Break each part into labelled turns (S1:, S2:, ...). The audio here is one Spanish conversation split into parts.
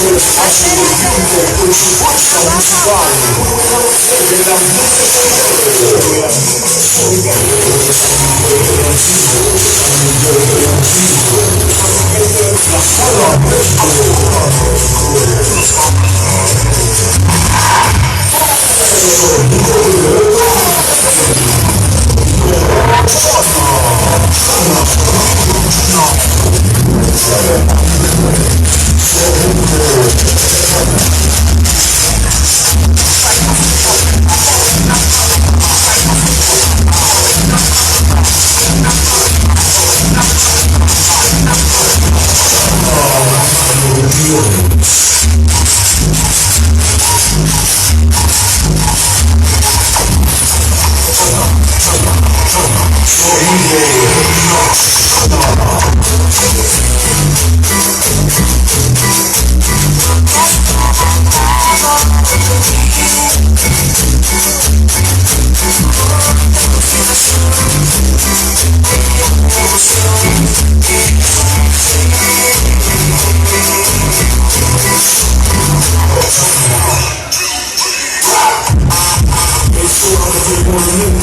S1: Haciendo tiempo con su fuerza musical desde la mente la sala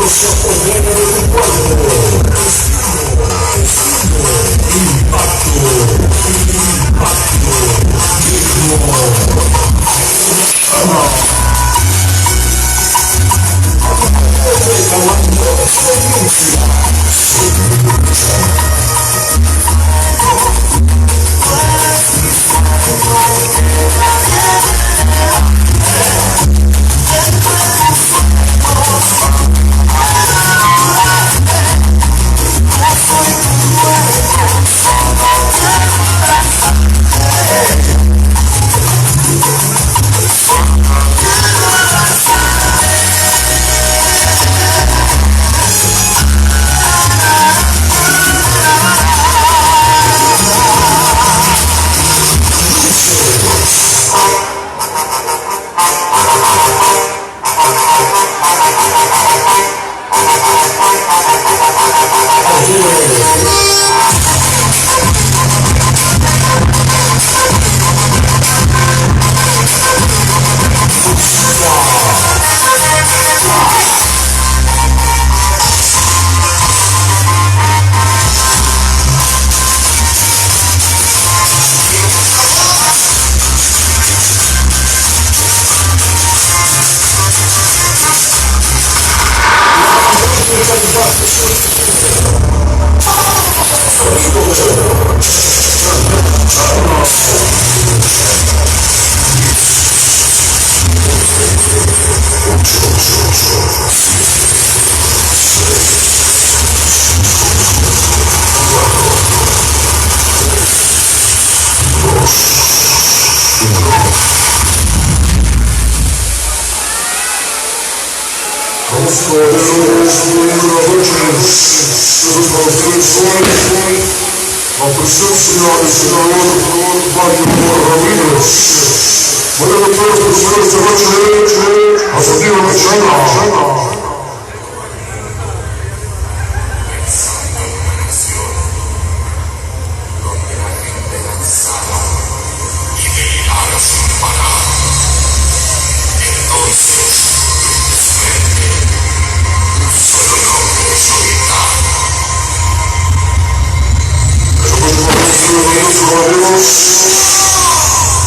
S1: se apodera de tu cuerpo. Impacto,
S2: La presencia del senador Mario Ramírez. Buenas noches, profesor, esta noche a Sonido de Chana.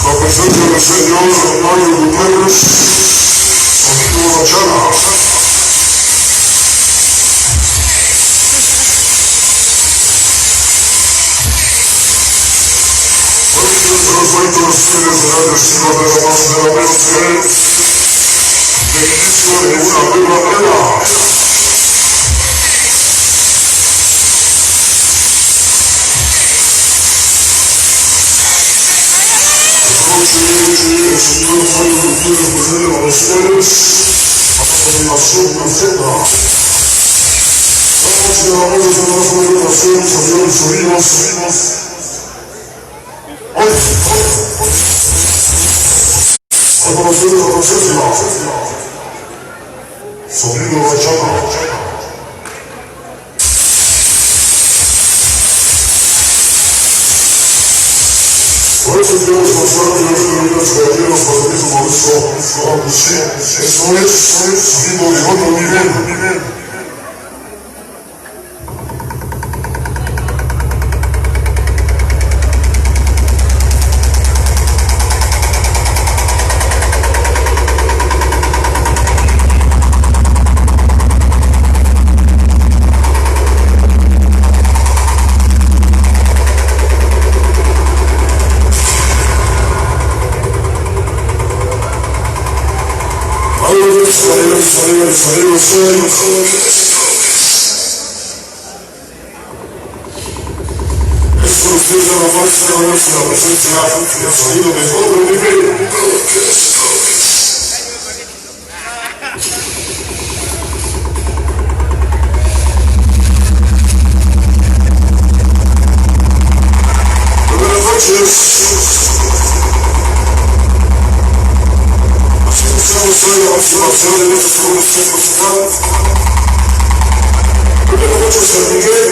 S2: La presencia del señor Mario Gutiérrez, Sonido de Chana. Los ritos que serán destino de la más de la mente, de inicio de una nueva era. El señor Mario Gutiérrez presenta a ustedes a la combinación perfecta. Vamos a la voz de la combinación, señores amigos. A conocer la presencia. Sonido de Chana. Por eso quiero esforzar que yo le diga a su caballero para que su Mauricio, vamos, sí, eso es sonido de otro nivel. Esto ustedes a la fuerza de nuestra presencia del sonido de otro nivel. Buenas noches. Iniciamos hoy la observación de nuestro segundo tiempo musical. Buenas noches a Nivel.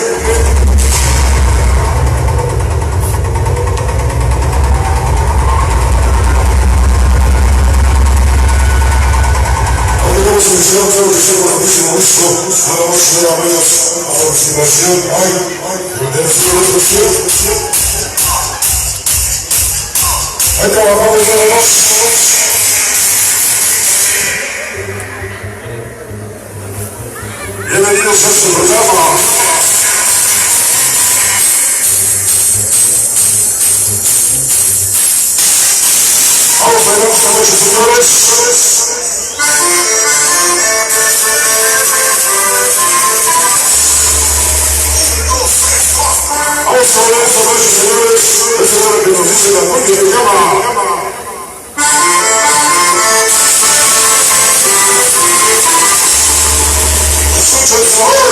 S2: Tenemos iniciado todo que sea con el mismo gusto, nada más y nada menos a participación hoy del señor Especial. Ahí trabajamos nada más. Bienvenidos a este programa. Vamos a ver esta noche, señores. Vamos a ver esta noche, señores. Es hora que nos dice la noche de cama. Escucha el sabor.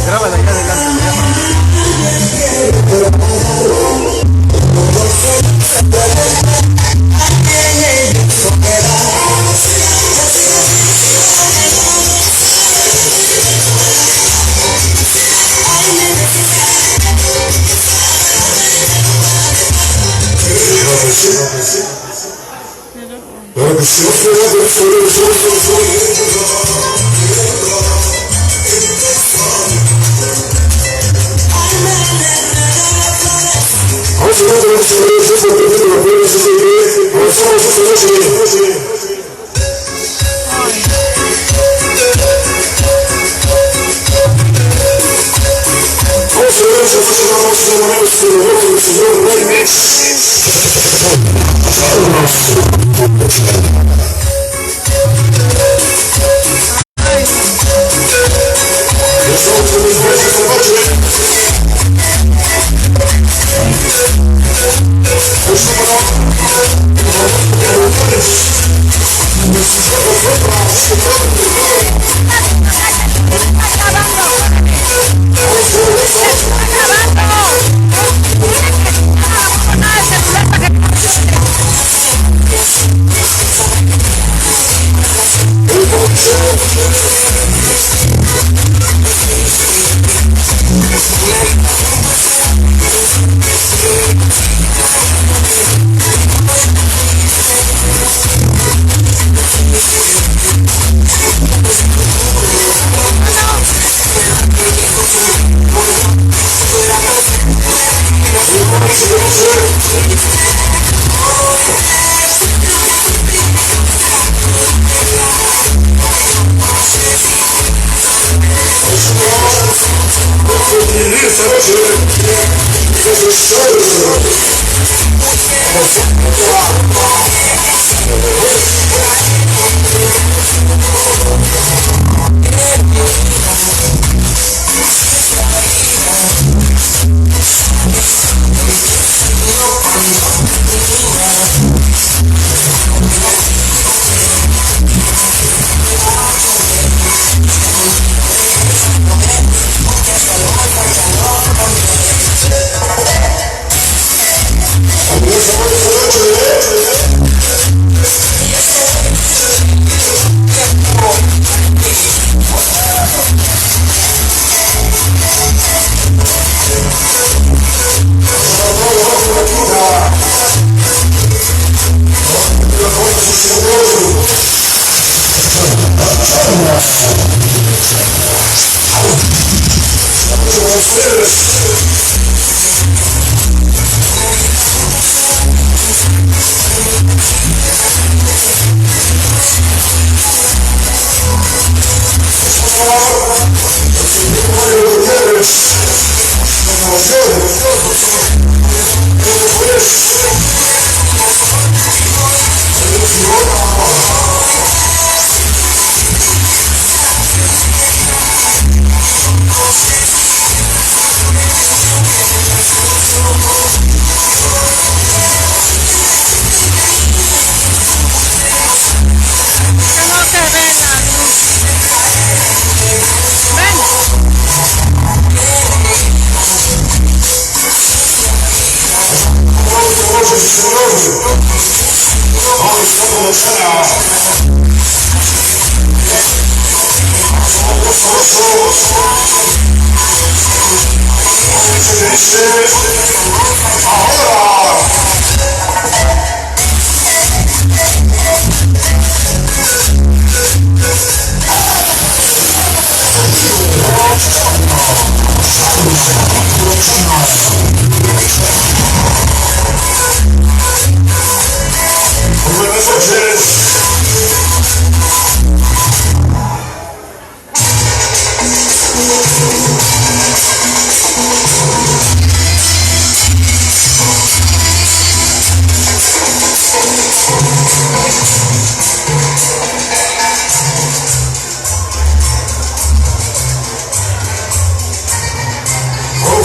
S3: Graba de allá adelante.
S2: ahora. Buenas noches.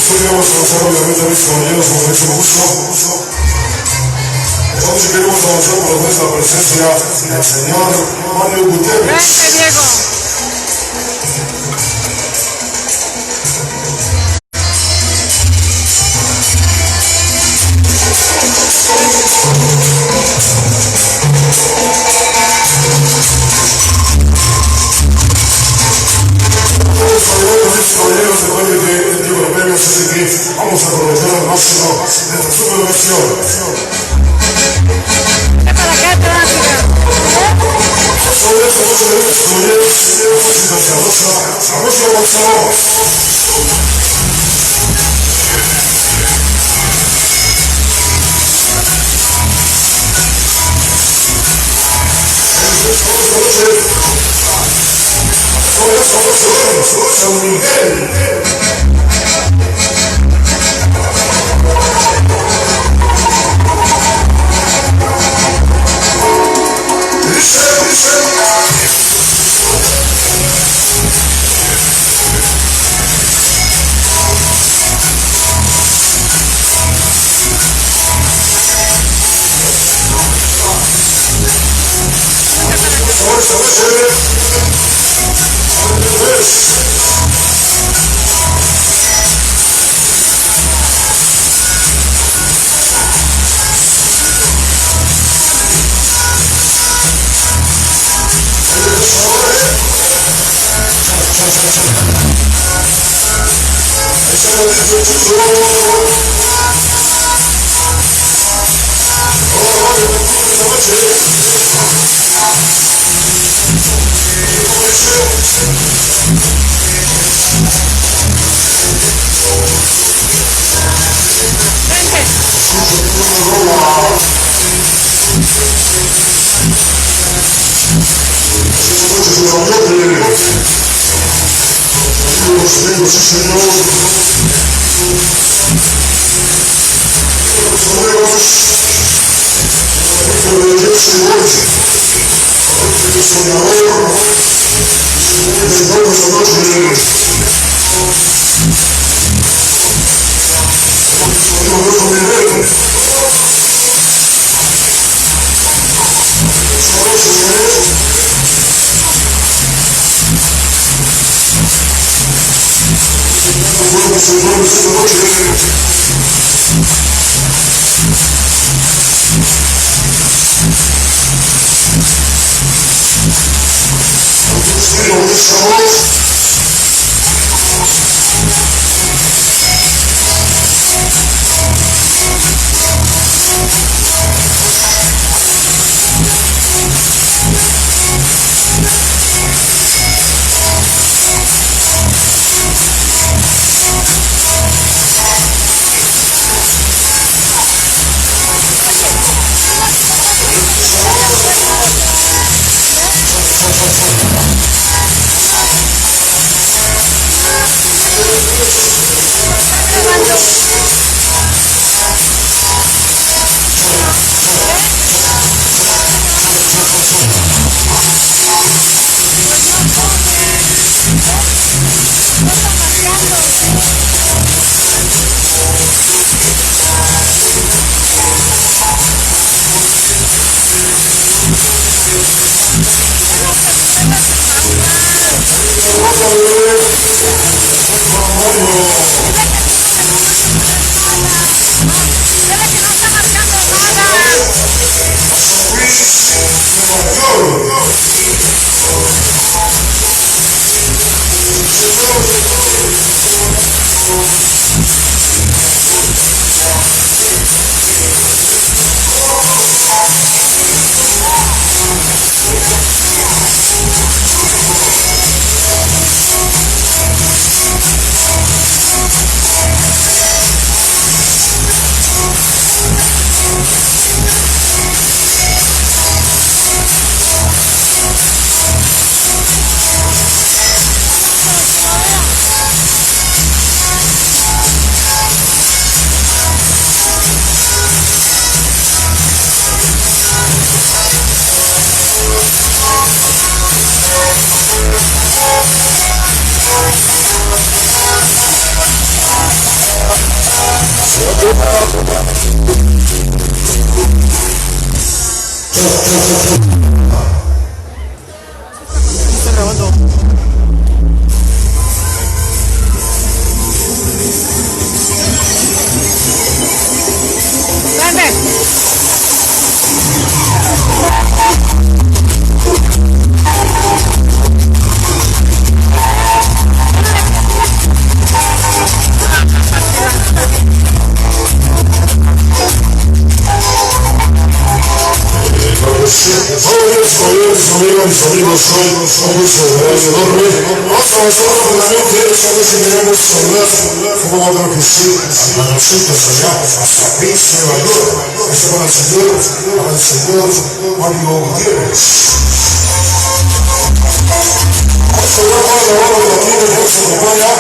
S2: Queremos avanzar obviamente a mis compañeros con mucho gusto. Esta noche queremos avanzar por nuestra presencia del señor Mario Gutiérrez.
S3: ¡Vente, Diego!
S2: Caballeros, recuerden que el tipo de premios es el que vamos a aprovechar al máximo nuestra superversión.
S3: ¡Es para acá, te van a tirar!
S2: Sobre esta noche de los caballeros, música sabrosa, sabrosa Gonzalo. San Nivel. Mis amigos, soy un gusto enorme. Vamos a avanzar rápidamente, esta vez si queremos saludar, como otro que sí, a nosotros allá, hasta Prince, Nueva York. Este para el señor Mario Gutiérrez. Vamos a saludar a la banda de aquí, que nos acompaña.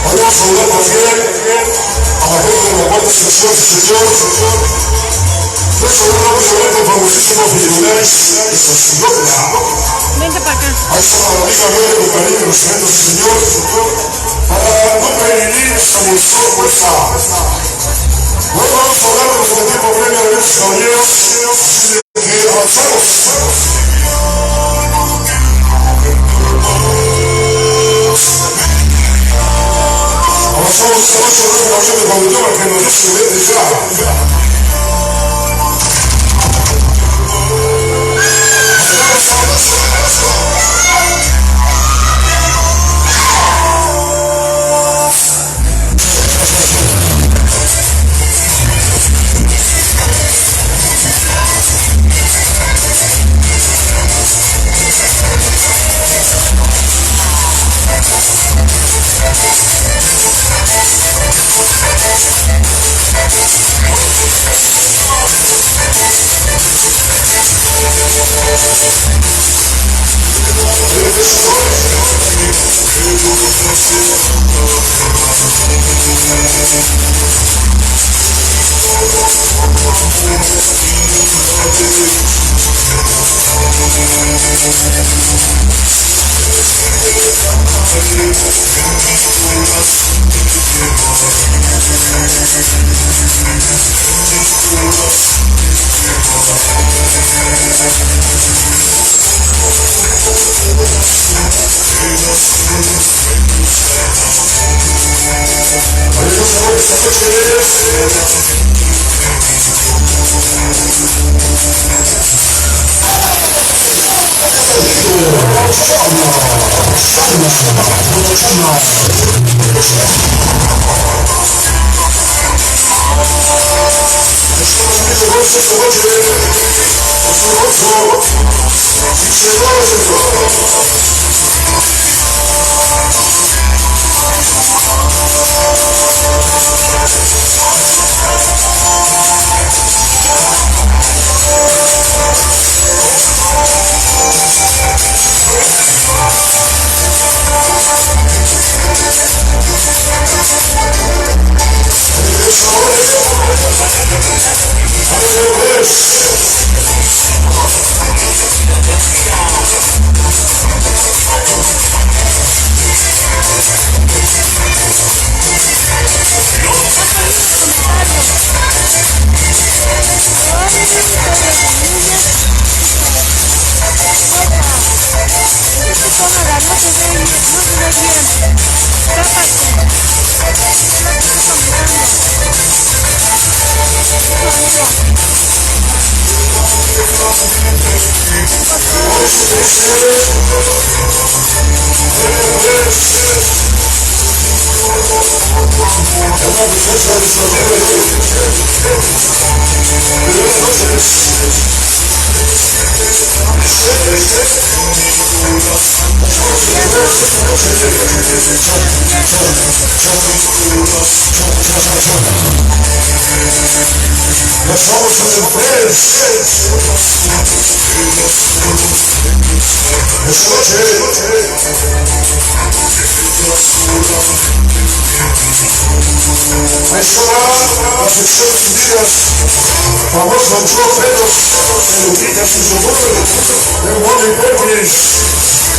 S2: Vamos a saludar también a la gente de la cuarta sección, señor. Vamos a hablar rápidamente el famosísimo Nivel de Sonido.
S3: Vente para acá.
S2: Ahí está la amiga Nivel con cariño, respeto, señor. Para no prevenir esta emoción puesta. Luego vamos a hablar de los tiempo premio de los caballeros. Así que avanzamos. Avanzamos esta noche rápidamente cuando yo para que nos dice vete ya. Nós vamos fazer 3. Vai chorar as secções subidas. Vamos continuar pretos. El Uquita su seguro. El Monte Perkins.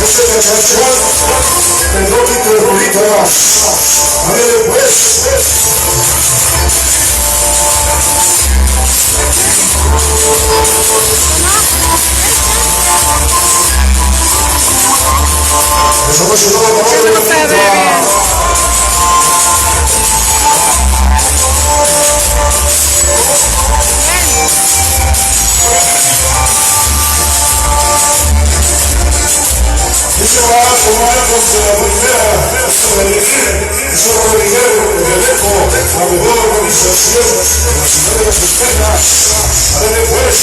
S2: Ese de Chachán. El Doquito de Rolitas. A ver después. Estamos llegando a la hora de la fiesta. Ese va a tomar contra la primera sobre Nivel, el elenco, la mejor organización de la ciudad de las estrellas. Dale pues.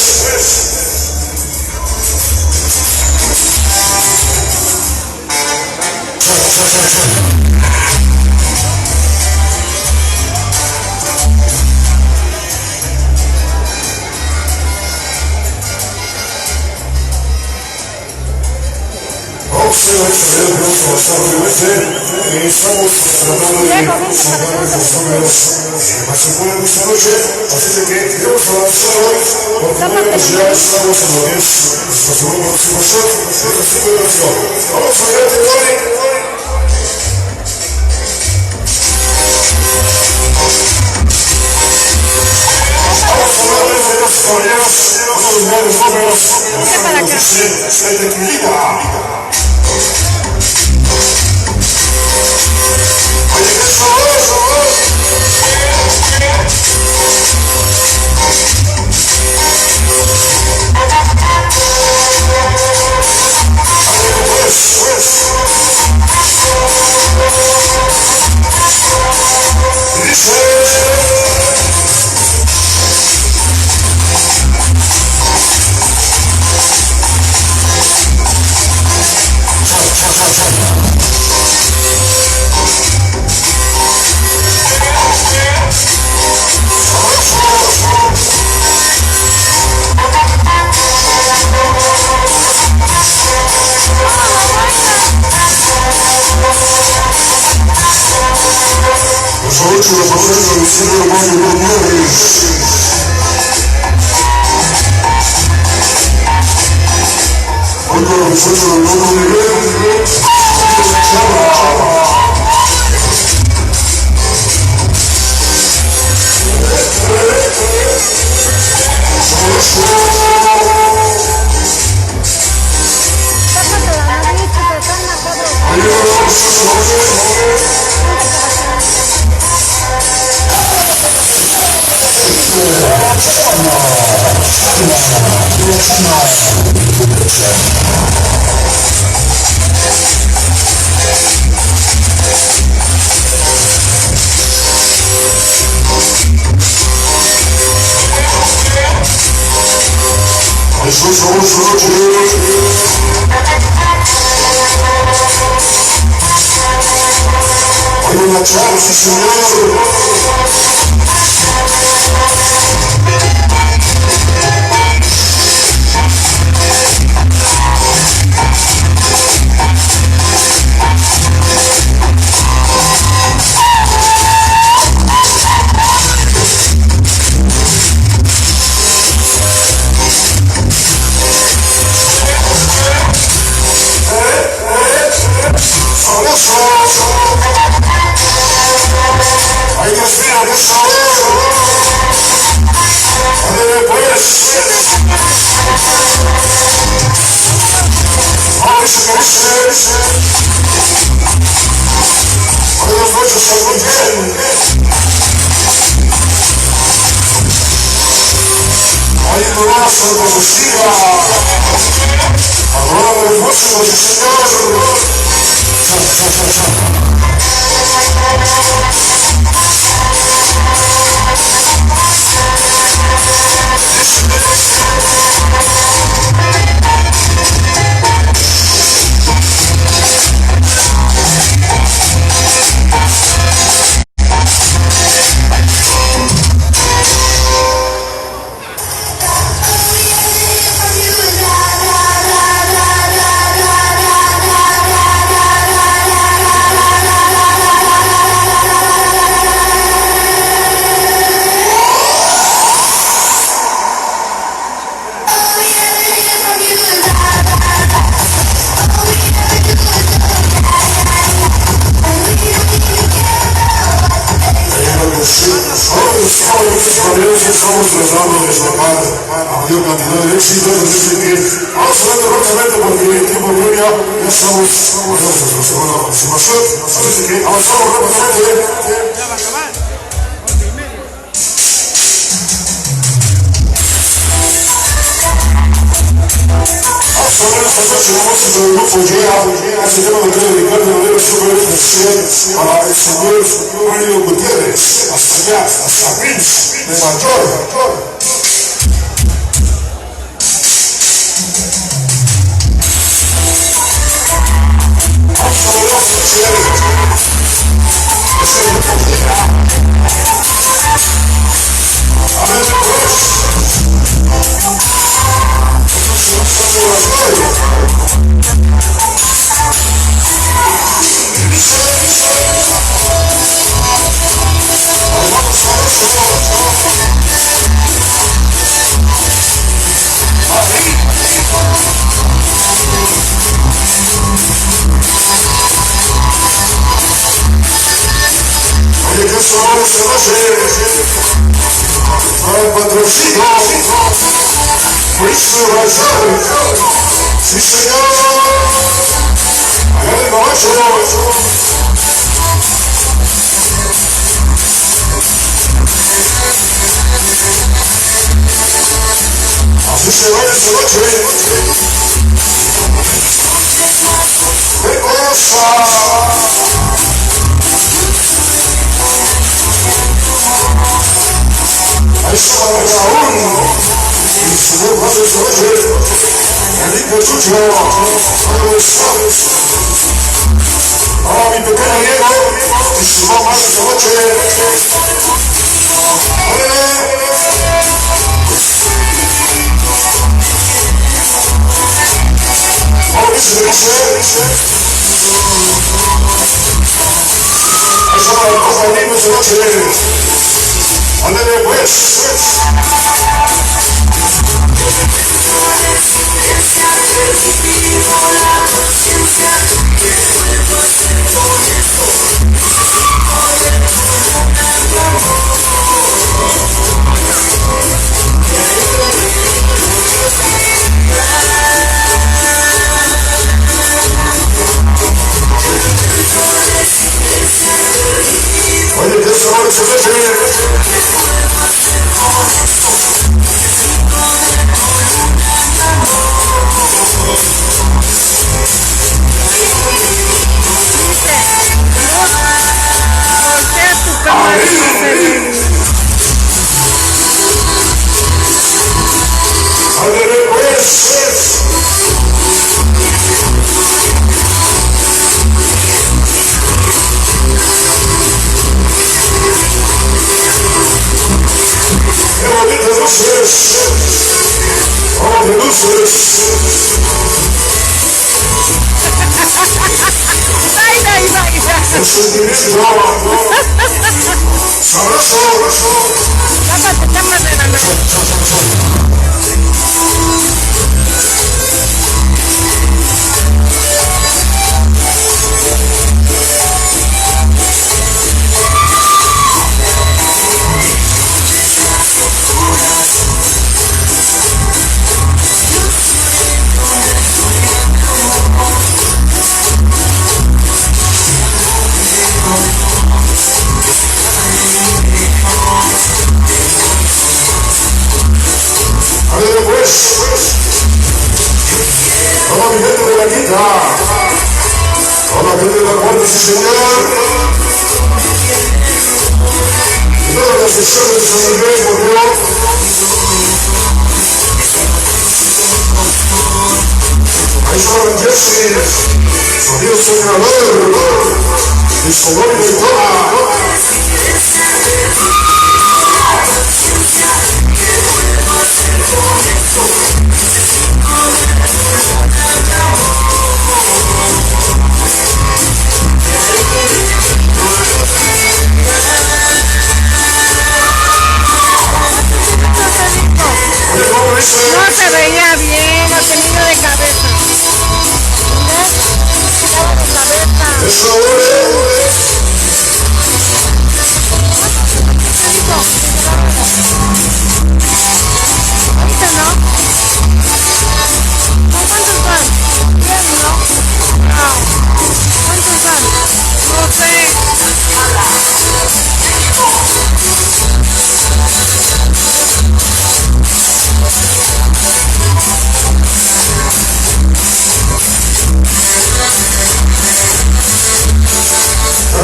S2: Estamos tratando de salvar los números que más se pueden esta noche, así que debemos avanzar hoy, porque nosotros ya estamos en lo que es nuestra segunda participación de esta celebración. Vamos a ver hoy. Vamos a hablar de los caballeros, unos buenos números, nos dice el tequilita. Oye, qué sabroso, Aprovecho la presencia del señor Mario Rodríguez. Hoy con la presencia del otro nivel, Chana. Hay una charla, sí señor. Ay, Dios mío, qué sabor. Ándale pues. Ay, se merece. Buenas noches, al Nivel. Ay, Nivel, Santa Cecilia. Adorada del próximo, sí señor. Chana. estamos tratando de sacar la mayor cantidad de éxitos, así que vamos a ver rápidamente porque el tiempo premia, ya estamos en nuestra segunda participación, así que avanzamos rápidamente.
S3: Ya va a acabar. 11:30.
S2: Vamos a ver esta noche la música del grupo Llega, este tema lo quiero dedicar de manera súper especial para el señor Mario Gutiérrez, hasta allá, hasta Prince, de Mayor. Oye, que sonoro esta noche para el patrocinio Luis Brazil. Sí, señor. Allá del Babacho. Así se va esta noche. ¡Qué cosa! Ahí está Raúl y su señor Juan de Soche, Enrique Chucho, ahora mi pequeño Diego y su mamá de Soche. Ahora dice, ahí está la compañía de Soche. ¡Ándale pues! Oye, ¿qué sabor es ese?
S3: No se veía bien, ha tenido de cabeza. De cabeza.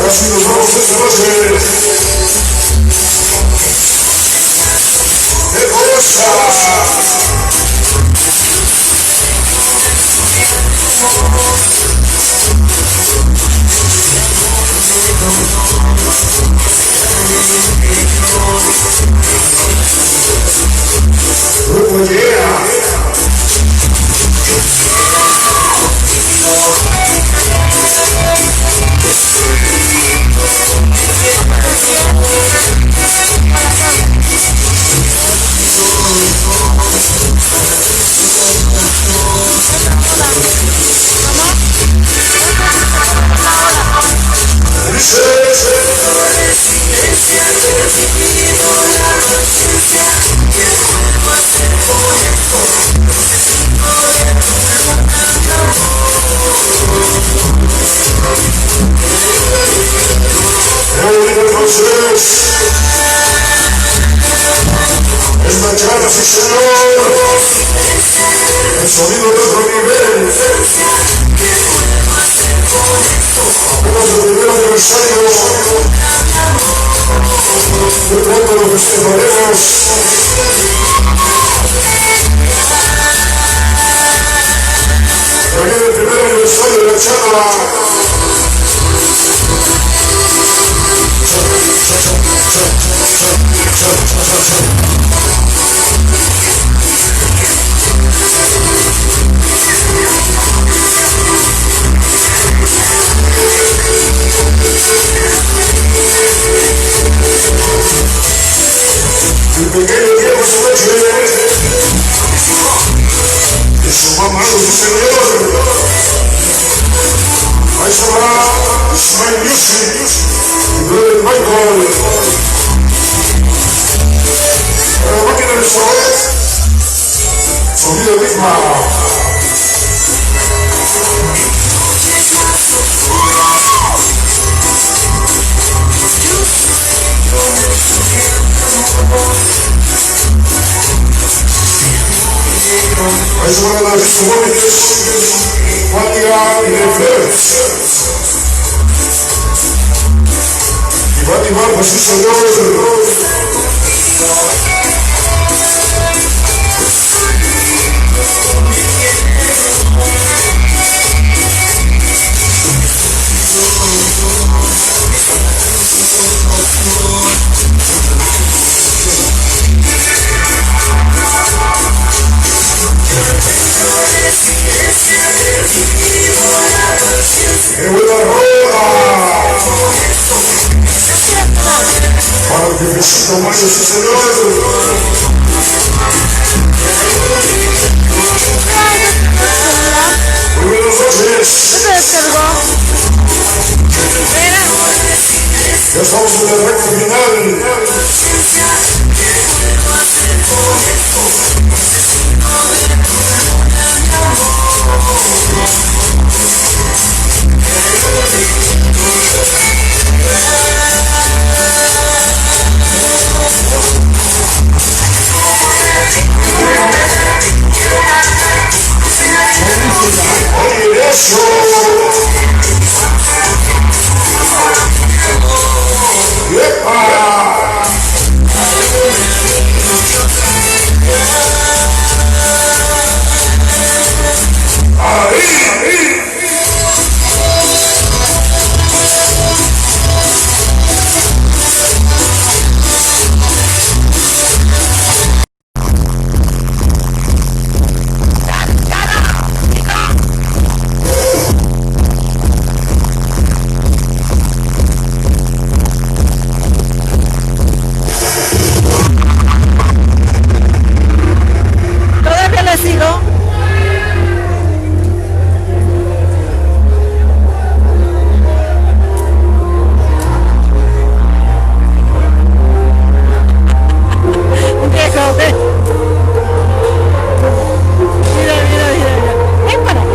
S2: Así nos vamos esta noche. ¡Qué cosa! Oh yeah! Esta Chana, sí señor, el sonido de otro nivel, apenas el primer aniversario, muy pronto lo festejaremos. También el primer aniversario de la Chana. El pequeño Diego esta noche de su mamá, su señor. Ahí se va Smile Music, Nivel Michael. La máquina de sabor, Sonido misma. Ahí se van a las jóvenes, Cecilia y Nivel. Y va a animar, pues sí, señor. ¡Qué buena rola! Para el jefecito Mayo, sí señor. Muy buenas noches.
S3: ¿Qué te descargó?
S2: Ya estamos en la recta final. Oye, eso. ¡Yepa!
S3: ¿Todavía le sigo? Viejo, ve. Mira, mira, mira, mira. Ven para acá.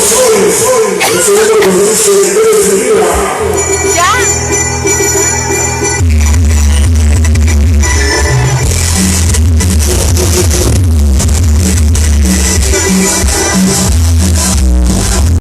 S2: Soy, el señor que dice